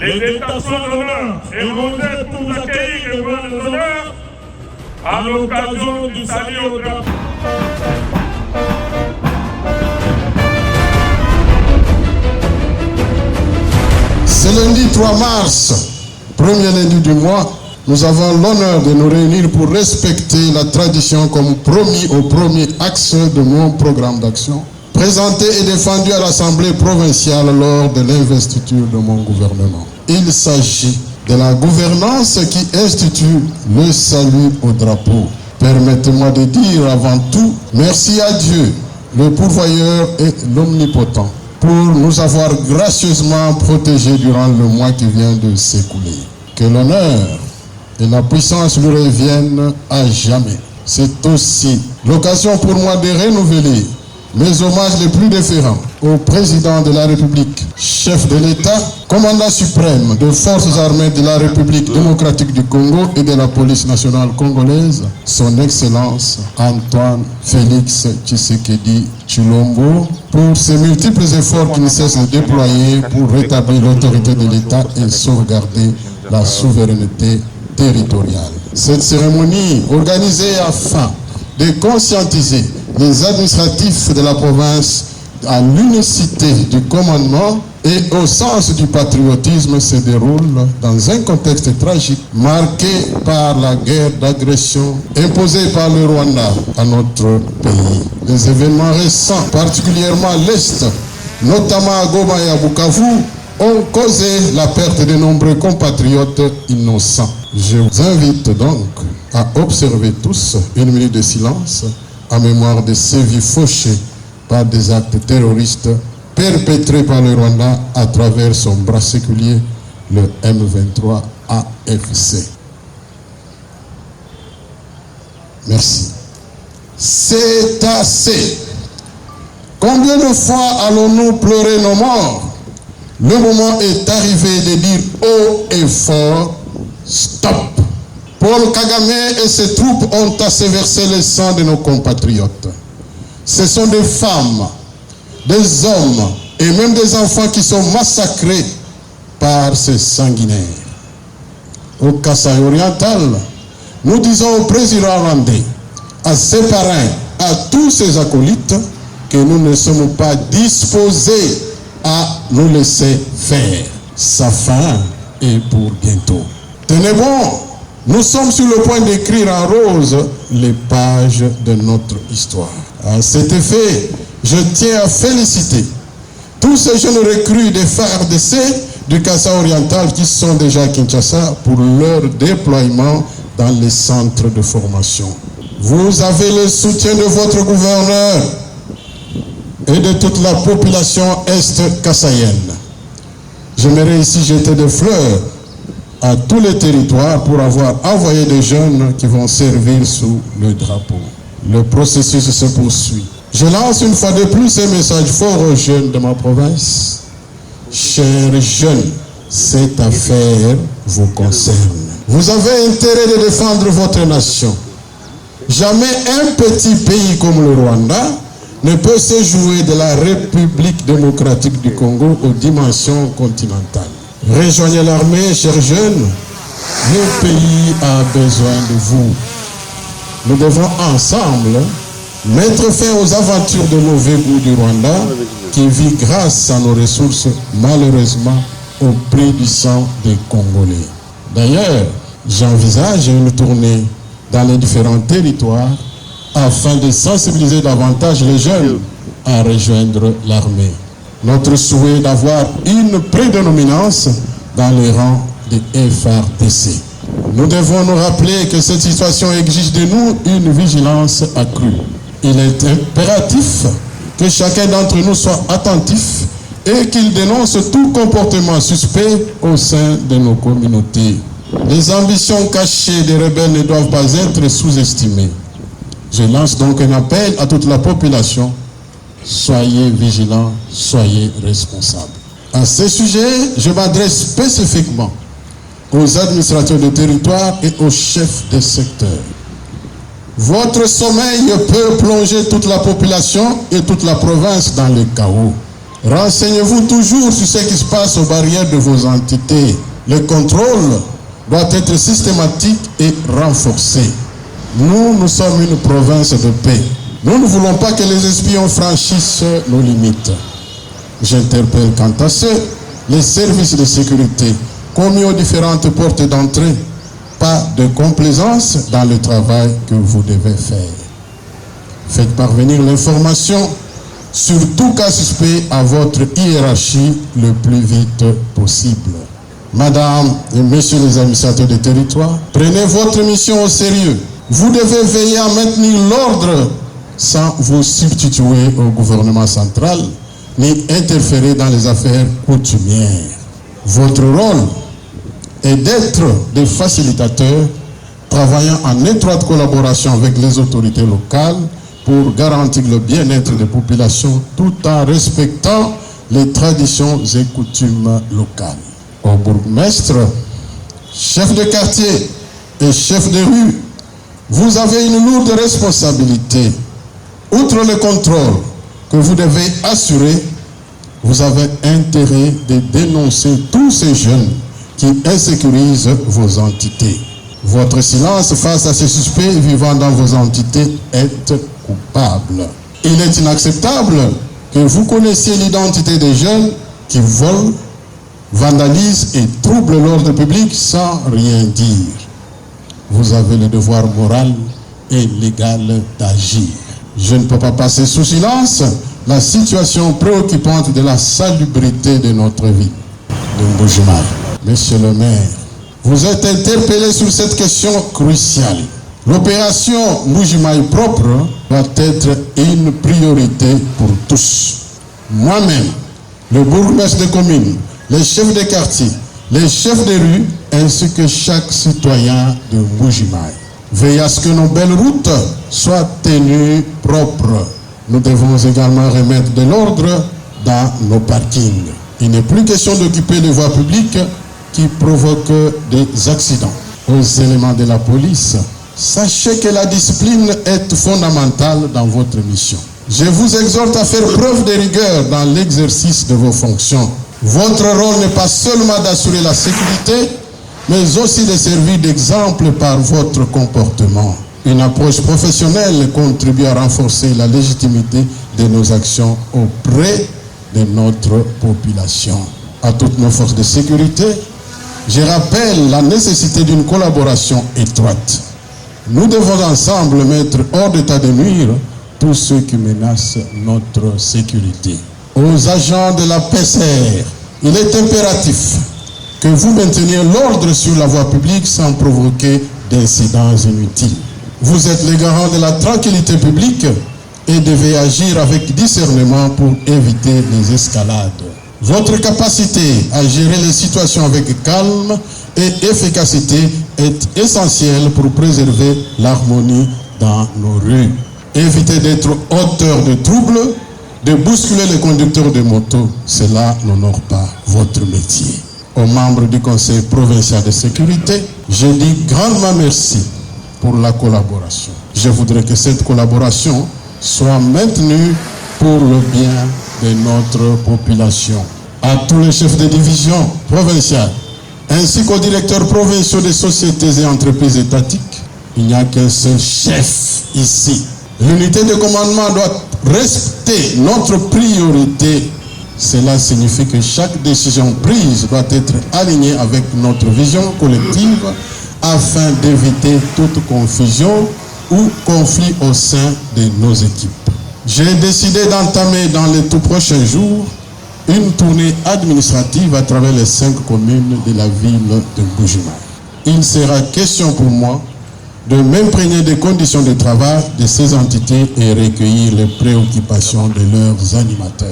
Les détachements d'honneur et rosés pour vous accueillir et vous rendre l'honneur à l'occasion du salut au drapeau. Ce lundi 3 mars, premier lundi du mois, nous avons l'honneur de nous réunir pour respecter la tradition comme promis au premier axe de mon programme d'action, présenté et défendu à l'Assemblée provinciale lors de l'investiture de mon gouvernement. Il s'agit de la gouvernance qui institue le salut au drapeau. Permettez-moi de dire avant tout merci à Dieu, le pourvoyeur et l'omnipotent, pour nous avoir gracieusement protégés durant le mois qui vient de s'écouler. Que l'honneur et la puissance lui reviennent à jamais. C'est aussi l'occasion pour moi de renouveler mes hommages les plus déférents au président de la République, chef de l'État, commandant suprême des forces armées de la République démocratique du Congo et de la police nationale congolaise, son Excellence Antoine Félix Tshisekedi Tshilombo, pour ses multiples efforts qui ne cessent de déployer pour rétablir l'autorité de l'État et sauvegarder la souveraineté territoriale. Cette cérémonie, organisée afin de conscientiser les administratifs de la province à l'unicité du commandement et au sens du patriotisme, se déroule dans un contexte tragique marqué par la guerre d'agression imposée par le Rwanda à notre pays. Les événements récents, particulièrement à l'Est, notamment à Goma et à Bukavu, ont causé la perte de nombreux compatriotes innocents. Je vous invite donc à observer tous une minute de silence en mémoire de ces vies fauchées par des actes terroristes perpétrés par le Rwanda à travers son bras séculier, le M23 AFC. Merci. C'est assez. Combien de fois allons-nous pleurer nos morts? Le moment est arrivé de dire haut et fort, stop. Paul Kagame et ses troupes ont asséversé le sang de nos compatriotes. Ce sont des femmes, des hommes et même des enfants qui sont massacrés par ces sanguinaires. Au Kasaï oriental, nous disons au président rwandais, à ses parrains, à tous ses acolytes, que nous ne sommes pas disposés à nous laisser faire. Sa fin est pour bientôt. Tenez bon, nous sommes sur le point d'écrire en rose les pages de notre histoire. À cet effet, je tiens à féliciter tous ces jeunes recrues des FARDC du Kasaï oriental qui sont déjà à Kinshasa pour leur déploiement dans les centres de formation. Vous avez le soutien de votre gouverneur et de toute la population est-kassaïenne. J'aimerais ici jeter des fleurs à tous les territoires pour avoir envoyé des jeunes qui vont servir sous le drapeau. Le processus se poursuit. Je lance une fois de plus un message fort aux jeunes de ma province. Chers jeunes, cette affaire vous concerne. Vous avez intérêt de défendre votre nation. Jamais un petit pays comme le Rwanda ne peut se jouer de la République démocratique du Congo aux dimensions continentales. Rejoignez l'armée, chers jeunes. Le pays a besoin de vous. Nous devons ensemble mettre fin aux aventures de mauvais goût du Rwanda qui vit grâce à nos ressources, malheureusement, au prix du sang des Congolais. D'ailleurs, j'envisage une tournée dans les différents territoires afin de sensibiliser davantage les jeunes à rejoindre l'armée. Notre souhait d'avoir une prédominance dans les rangs des FARDC. Nous devons nous rappeler que cette situation exige de nous une vigilance accrue. Il est impératif que chacun d'entre nous soit attentif et qu'il dénonce tout comportement suspect au sein de nos communautés. Les ambitions cachées des rebelles ne doivent pas être sous-estimées. Je lance donc un appel à toute la population. Soyez vigilants, soyez responsables. À ce sujet, je m'adresse spécifiquement aux administrateurs de territoire et aux chefs de secteur. Votre sommeil peut plonger toute la population et toute la province dans le chaos. Renseignez-vous toujours sur ce qui se passe aux barrières de vos entités. Le contrôle doit être systématique et renforcé. Nous sommes une province de paix. Nous ne voulons pas que les espions franchissent nos limites. J'interpelle quant à les services de sécurité commis aux différentes portes d'entrée. Pas de complaisance dans le travail que vous devez faire. Faites parvenir l'information sur tout cas suspect à votre hiérarchie le plus vite possible. Madame et messieurs les administrateurs des territoires, prenez votre mission au sérieux. Vous devez veiller à maintenir l'ordre sans vous substituer au gouvernement central ni interférer dans les affaires coutumières. Votre rôle est d'être des facilitateurs travaillant en étroite collaboration avec les autorités locales pour garantir le bien-être des populations tout en respectant les traditions et coutumes locales. Au bourgmestre, chef de quartier et chef de rue, vous avez une lourde responsabilité. Outre le contrôle que vous devez assurer, vous avez intérêt de dénoncer tous ces jeunes qui insécurisent vos entités. Votre silence face à ces suspects vivant dans vos entités est coupable. Il est inacceptable que vous connaissiez l'identité des jeunes qui volent, vandalisent et troublent l'ordre public sans rien dire. Vous avez le devoir moral et légal d'agir. Je ne peux pas passer sous silence la situation préoccupante de la salubrité de notre ville de Mbuji-Mayi. Monsieur le maire, vous êtes interpellé sur cette question cruciale. L'opération Mbuji-Mayi propre doit être une priorité pour tous. Moi-même, le bourgmestre de commune, les chefs de quartier, les chefs de rue, ainsi que chaque citoyen de Mbuji-Mayi. Veillez à ce que nos belles routes soient tenues propres. Nous devons également remettre de l'ordre dans nos parkings. Il n'est plus question d'occuper les voies publiques qui provoquent des accidents. Aux éléments de la police, sachez que la discipline est fondamentale dans votre mission. Je vous exhorte à faire preuve de rigueur dans l'exercice de vos fonctions. Votre rôle n'est pas seulement d'assurer la sécurité, mais aussi de servir d'exemple par votre comportement. Une approche professionnelle contribue à renforcer la légitimité de nos actions auprès de notre population. À toutes nos forces de sécurité, je rappelle la nécessité d'une collaboration étroite. Nous devons ensemble mettre hors d'état de nuire tous ceux qui menacent notre sécurité. Aux agents de la PCR, il est impératif que vous mainteniez l'ordre sur la voie publique sans provoquer d'incidents inutiles. Vous êtes les garants de la tranquillité publique et devez agir avec discernement pour éviter les escalades. Votre capacité à gérer les situations avec calme et efficacité est essentielle pour préserver l'harmonie dans nos rues. Évitez d'être auteur de troubles, de bousculer les conducteurs de moto. Cela n'honore pas votre métier. Aux membres du Conseil provincial de sécurité, je dis grandement merci pour la collaboration. Je voudrais que cette collaboration soit maintenue pour le bien de notre population. À tous les chefs de division provinciales, ainsi qu'aux directeurs provinciaux des sociétés et entreprises étatiques, il n'y a qu'un seul chef ici. L'unité de commandement doit rester notre priorité. Cela signifie que chaque décision prise doit être alignée avec notre vision collective afin d'éviter toute confusion ou conflit au sein de nos équipes. J'ai décidé d'entamer dans les tout prochains jours une tournée administrative à travers les 5 communes de la ville de Mbuji-Mayi. Il sera question pour moi de m'imprégner des conditions de travail de ces entités et recueillir les préoccupations de leurs animateurs.